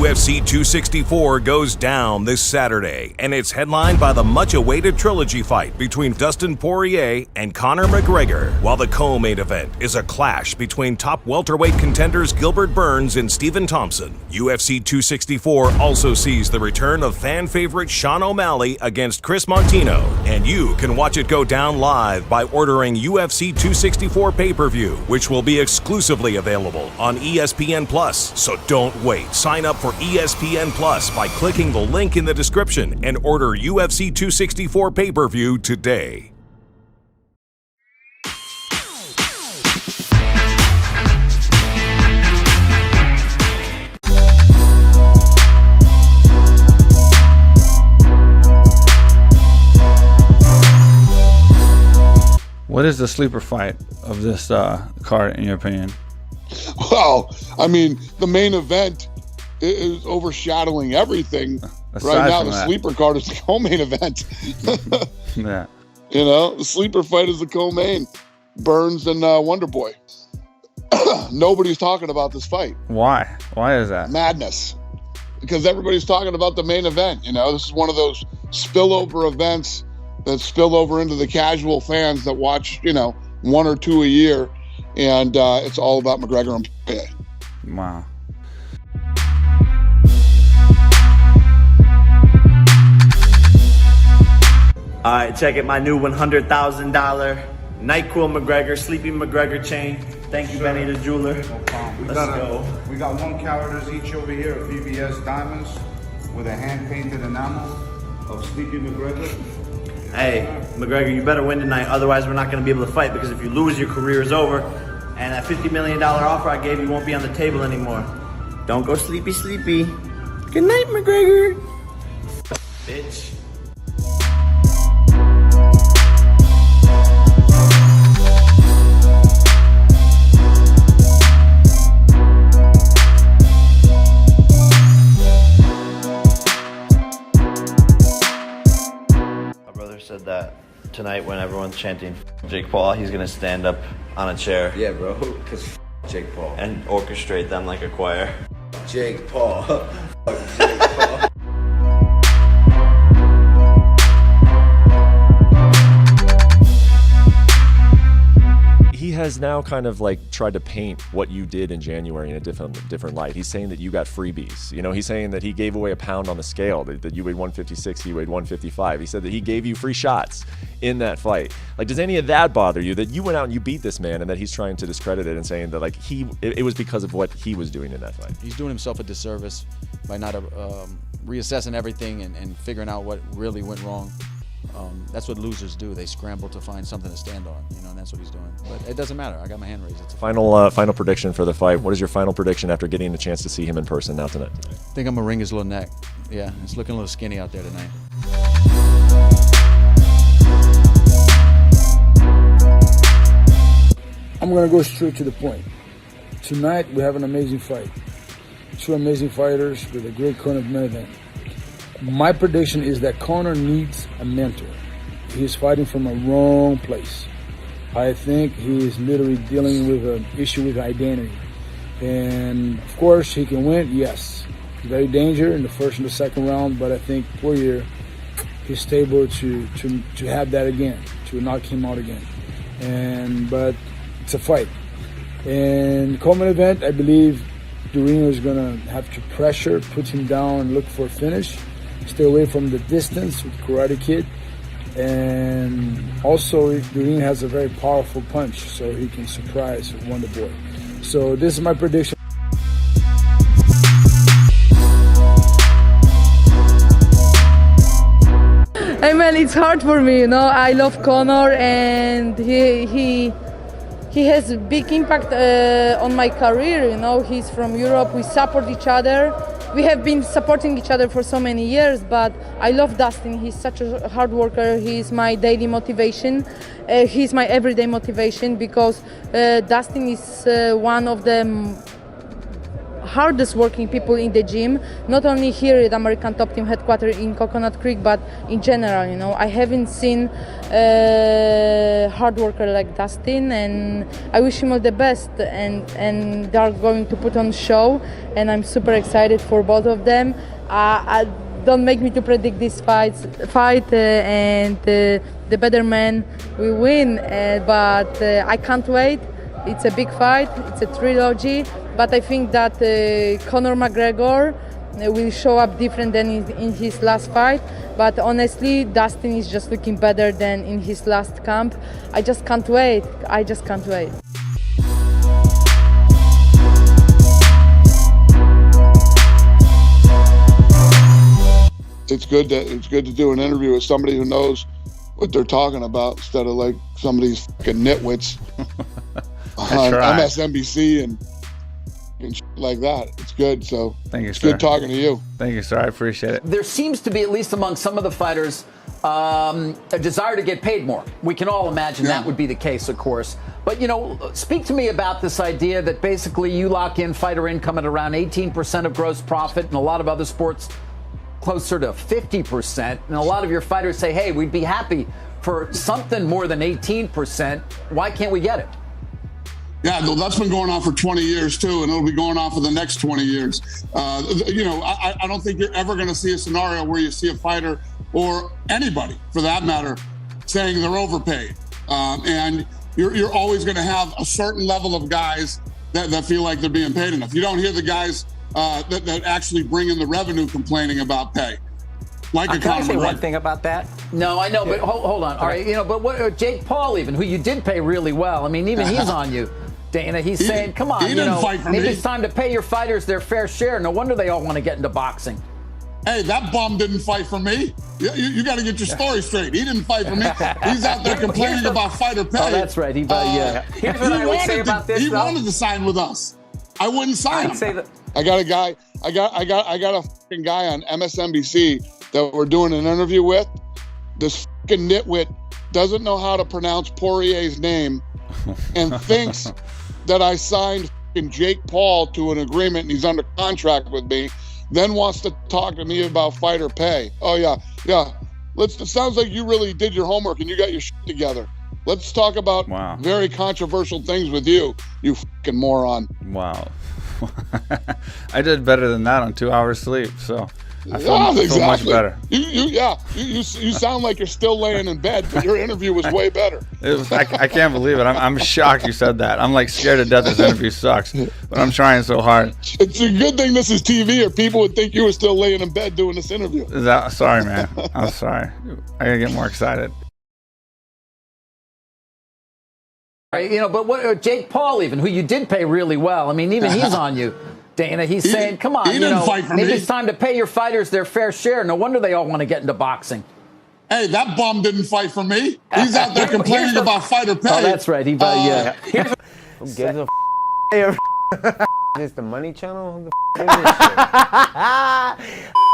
UFC 264 goes down this Saturday, and it's headlined by the much-awaited trilogy fight between Dustin Poirier and Conor McGregor, while the co-main event is a clash between top welterweight contenders Gilbert Burns and Stephen Thompson. UFC 264 also sees the return of fan favorite Sean O'Malley against Chris Montino, and you can watch it go down live by ordering UFC 264 pay-per-view, which will be exclusively available on ESPN+. So don't wait. Sign up for ESPN Plus by clicking the link in the description and order UFC 264 pay-per-view today. What is the sleeper fight of this card, in your opinion? Well, I mean, the main event is overshadowing everything. Right now, the sleeper card is the co-main event. Yeah. You know, the sleeper fight is the co-main. Burns and Wonder Boy. Nobody's talking about this fight. Why? Why is that? Madness. Because everybody's talking about the main event. You know, this is one of those spillover events that spill over into the casual fans that watch, you know, one or two a year. And it's all about McGregor and Poirier. Wow. All right, check it. My new $100,000 NyQuil McGregor, Sleeping McGregor chain. Thank you, Benny the jeweler. No problem. Let's go. We got 1 carats each over here of VVS diamonds with a hand-painted enamel of Sleeping McGregor. Hey, McGregor, you better win tonight. Otherwise, we're not going to be able to fight, because if you lose, your career is over. And that $50 million offer I gave you won't be on the table anymore. Don't go sleepy, sleepy. Good night, McGregor. Bitch. Said that tonight when everyone's chanting Jake Paul, he's gonna stand up on a chair. Yeah, bro, because Jake Paul. And orchestrate them like a choir. Jake Paul. Jake Paul. He has now kind of like tried to paint what you did in January in a different light. He's saying that you got freebies. You know, he's saying that he gave away a pound on the scale, that you weighed 156, he weighed 155. He said that he gave you free shots in that fight. Like, does any of that bother you, that you went out and you beat this man and that he's trying to discredit it and saying that like it was because of what he was doing in that fight? He's doing himself a disservice by not reassessing everything and figuring out what really went wrong. That's what losers do. They scramble to find something to stand on, you know, and that's what he's doing. But it doesn't matter. I got my hand raised. It's final prediction for the fight. What is your final prediction after getting a chance to see him in person now tonight? I think I'm gonna wring his little neck. Yeah, it's looking a little skinny out there tonight. I'm gonna go straight to the point. Tonight we have an amazing fight. 2 amazing fighters with a great main event. My prediction is that Conor needs a mentor. He's fighting from a wrong place. I think he is literally dealing with an issue with identity. And of course, he can win, yes. Very dangerous in the first and the second round, but I think Poirier is able to have that again, to knock him out again. But it's a fight. And common event, I believe Durinho is gonna have to pressure, put him down, and look for a finish. Stay away from the distance with Karate Kid. And also, Durinho has a very powerful punch, so he can surprise Wonder Boy. So this is my prediction. Hey man, it's hard for me, you know. I love Conor, and he has a big impact on my career, you know. He's from Europe, we support each other. We have been supporting each other for so many years, but I love Dustin. He's such a hard worker. He's my daily motivation. He's my everyday motivation, because Dustin is one of the hardest working people in the gym, not only here at American Top Team headquarters in Coconut Creek, but in general. You know, I haven't seen hard worker like Dustin, and I wish him all the best. And they are going to put on show, and I'm super excited for both of them. Don't make me to predict this fight, and the better man will win. But I can't wait. It's a big fight. It's a trilogy. But I think that Conor McGregor will show up different than in his last fight. But honestly, Dustin is just looking better than in his last camp. I just can't wait. I just can't wait. It's good to do an interview with somebody who knows what they're talking about instead of like some of these fucking nitwits on MSNBC and shit like that. It's good. So thank you, it's sir. good talking to you. Thank you, sir. I appreciate it. There seems to be, at least among some of the fighters, a desire to get paid more. We can all imagine that would be the case, of course. But, you know, speak to me about this idea that basically you lock in fighter income at around 18% of gross profit, and a lot of other sports closer to 50%. And a lot of your fighters say, hey, we'd be happy for something more than 18%. Why can't we get it? Yeah, that's been going on for 20 years, too, and it'll be going on for the next 20 years. You know, I don't think you're ever going to see a scenario where you see a fighter or anybody, for that matter, saying they're overpaid. And you're always going to have a certain level of guys that feel like they're being paid enough. You don't hear the guys that actually bring in the revenue complaining about pay. Like a Can I say McGregor. one thing about that? No, I know, but hold on. All right, you know, but what Jake Paul, even, who you did pay really well, I mean, even he's on you, Dana. He's saying, come on, he didn't fight for maybe me. it's time to pay your fighters their fair share. No wonder they all want to get into boxing. Hey, that bum didn't fight for me. You got to get your story straight. He didn't fight for me. He's out there complaining about fighter pay. Oh, that's right. Here's what I would say about this. He wanted to sign with us. I wouldn't sign him. Say that. I got a guy. I got a fucking guy on MSNBC that we're doing an interview with. This fucking nitwit doesn't know how to pronounce Poirier's name and thinks that I signed fucking Jake Paul to an agreement and he's under contract with me. Then wants to talk to me about fighter pay. Oh yeah. It sounds like you really did your homework and you got your shit together. Let's talk about very controversial things with you fucking moron. Wow. I did better than that on 2 hours sleep, so I feel much better. You sound like you're still laying in bed, but your interview was way better. I can't believe it. I'm shocked you said that. I'm like scared to death this interview sucks, but I'm trying so hard. It's a good thing this is TV, or people would think you were still laying in bed doing this interview. Sorry, man. I'm sorry. I gotta get more excited. You know, but what Jake Paul, even, who you did pay really well, I mean, even he's on you, Dana. He's saying, come on, maybe it's time to pay your fighters their fair share. No wonder they all want to get into boxing. Hey, that bum didn't fight for me. He's out there complaining about fighter pay. Oh, that's right. Who gives a f***? Is this the Money Channel? Who the f*** is this shit?